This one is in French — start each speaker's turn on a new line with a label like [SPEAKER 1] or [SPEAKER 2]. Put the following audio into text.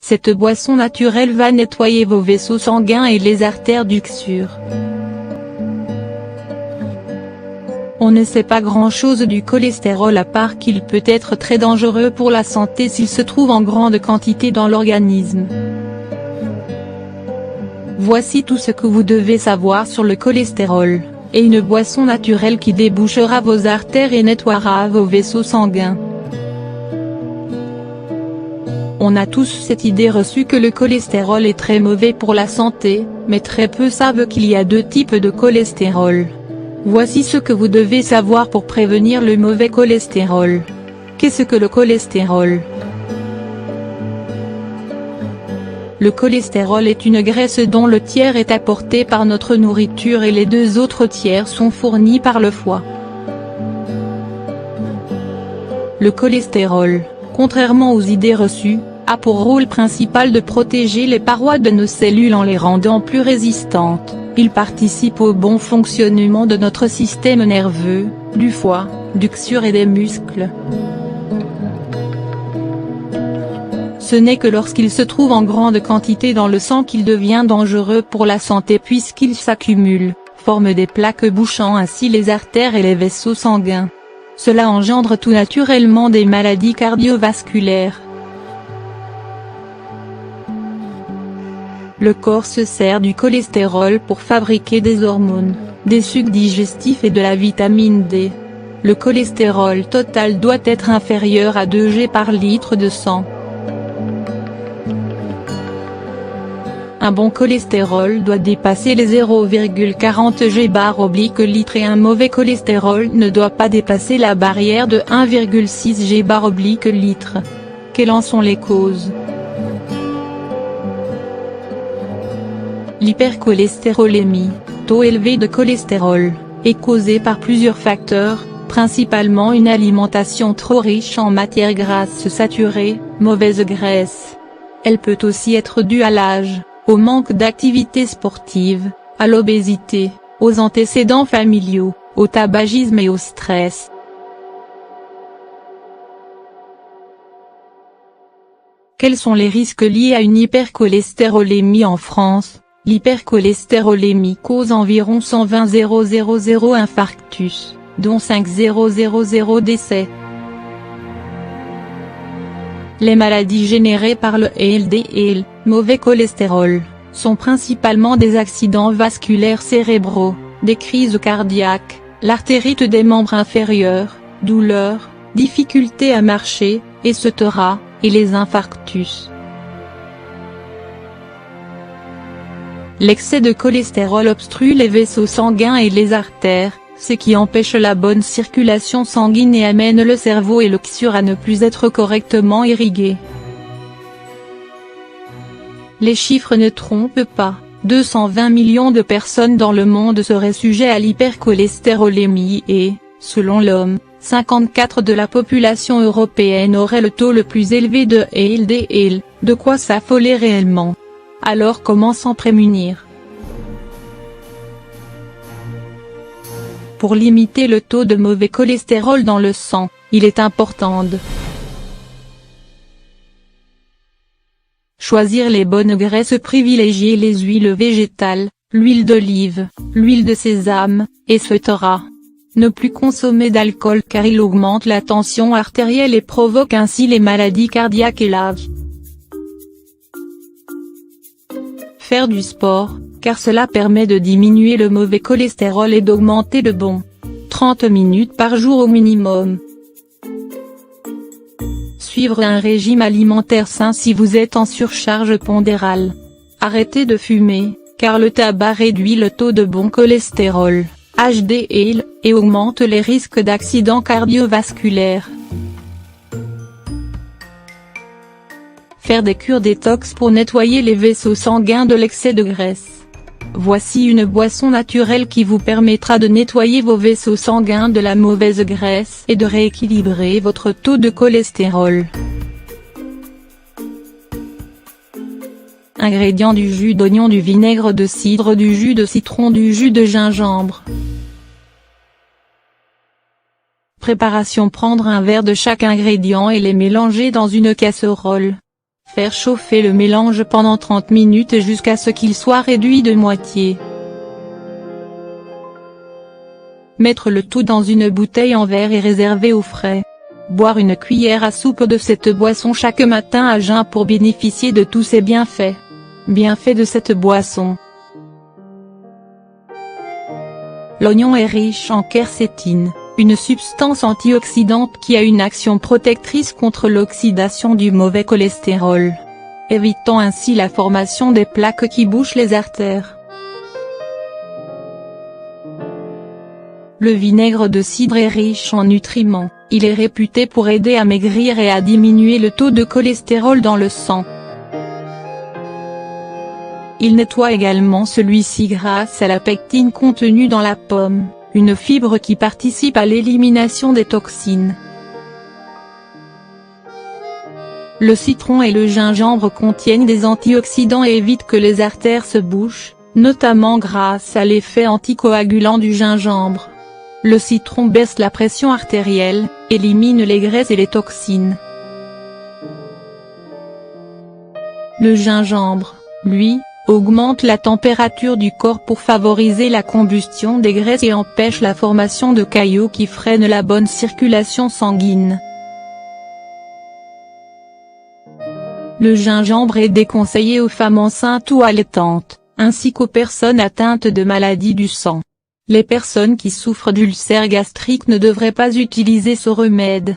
[SPEAKER 1] Cette boisson naturelle va nettoyer vos vaisseaux sanguins et les artères d'Uxure. On ne sait pas grand-chose du cholestérol à part qu'il peut être très dangereux pour la santé s'il se trouve en grande quantité dans l'organisme. Voici tout ce que vous devez savoir sur le cholestérol, et une boisson naturelle qui débouchera vos artères et nettoiera vos vaisseaux sanguins. On a tous cette idée reçue que le cholestérol est très mauvais pour la santé, mais très peu savent qu'il y a deux types de cholestérol. Voici ce que vous devez savoir pour prévenir le mauvais cholestérol. Qu'est-ce que le cholestérol? Le cholestérol est une graisse dont le tiers est apporté par notre nourriture et les deux autres tiers sont fournis par le foie. Le cholestérol, contrairement aux idées reçues, a pour rôle principal de protéger les parois de nos cellules en les rendant plus résistantes. Il participe au bon fonctionnement de notre système nerveux, du foie, d'Uxure et des muscles. Ce n'est que lorsqu'il se trouve en grande quantité dans le sang qu'il devient dangereux pour la santé puisqu'il s'accumule, forme des plaques bouchant ainsi les artères et les vaisseaux sanguins. Cela engendre tout naturellement des maladies cardiovasculaires. Le corps se sert du cholestérol pour fabriquer des hormones, des sucs digestifs et de la vitamine D. Le cholestérol total doit être inférieur à 2 g par litre de sang. Un bon cholestérol doit dépasser les 0,40 g/litre et un mauvais cholestérol ne doit pas dépasser la barrière de 1,6 g/litre. Quelles en sont les causes? L'hypercholestérolémie, taux élevé de cholestérol, est causée par plusieurs facteurs, principalement une alimentation trop riche en matières grasses saturées, mauvaise graisse. Elle peut aussi être due à l'âge, au manque d'activité sportive, à l'obésité, aux antécédents familiaux, au tabagisme et au stress. Quels sont les risques liés à une hypercholestérolémie en France? L'hypercholestérolémie cause environ 120 000 infarctus, dont 5 000 décès. Les maladies générées par le LDL, mauvais cholestérol, sont principalement des accidents vasculaires cérébraux, des crises cardiaques, l'artérite des membres inférieurs, douleurs, difficultés à marcher, etc., et les infarctus. L'excès de cholestérol obstrue les vaisseaux sanguins et les artères, ce qui empêche la bonne circulation sanguine et amène le cerveau et l'Uxure à ne plus être correctement irrigués. Les chiffres ne trompent pas, 220 millions de personnes dans le monde seraient sujets à l'hypercholestérolémie et, selon l'OMS, 54% de la population européenne aurait le taux le plus élevé de LDL, de quoi s'affoler réellement. Alors comment s'en prémunir? Pour limiter le taux de mauvais cholestérol dans le sang, il est important de choisir les bonnes graisses, privilégier les huiles végétales, l'huile d'olive, l'huile de sésame, etc. Ne plus consommer d'alcool car il augmente la tension artérielle et provoque ainsi les maladies cardiaques et l'AVI. Faire du sport, car cela permet de diminuer le mauvais cholestérol et d'augmenter le bon. 30 minutes par jour au minimum. Suivre un régime alimentaire sain si vous êtes en surcharge pondérale. Arrêtez de fumer, car le tabac réduit le taux de bon cholestérol, HDL, et augmente les risques d'accidents cardiovasculaires. Faire des cures détox pour nettoyer les vaisseaux sanguins de l'excès de graisse. Voici une boisson naturelle qui vous permettra de nettoyer vos vaisseaux sanguins de la mauvaise graisse et de rééquilibrer votre taux de cholestérol. Ingrédients: du jus d'oignon, du vinaigre de cidre, du jus de citron, du jus de gingembre. Préparation: prendre un verre de chaque ingrédient et les mélanger dans une casserole. Faire chauffer le mélange pendant 30 minutes jusqu'à ce qu'il soit réduit de moitié. Mettre le tout dans une bouteille en verre et réserver au frais. Boire une cuillère à soupe de cette boisson chaque matin à jeun pour bénéficier de tous ses bienfaits. Bienfaits de cette boisson. L'oignon est riche en quercétine, une substance antioxydante qui a une action protectrice contre l'oxydation du mauvais cholestérol, évitant ainsi la formation des plaques qui bouchent les artères. Le vinaigre de cidre est riche en nutriments, il est réputé pour aider à maigrir et à diminuer le taux de cholestérol dans le sang. Il nettoie également celui-ci grâce à la pectine contenue dans la pomme, une fibre qui participe à l'élimination des toxines. Le citron et le gingembre contiennent des antioxydants et évitent que les artères se bouchent, notamment grâce à l'effet anticoagulant du gingembre. Le citron baisse la pression artérielle, élimine les graisses et les toxines. Le gingembre, lui, augmente la température du corps pour favoriser la combustion des graisses et empêche la formation de caillots qui freinent la bonne circulation sanguine. Le gingembre est déconseillé aux femmes enceintes ou allaitantes, ainsi qu'aux personnes atteintes de maladies du sang. Les personnes qui souffrent d'ulcères gastriques ne devraient pas utiliser ce remède.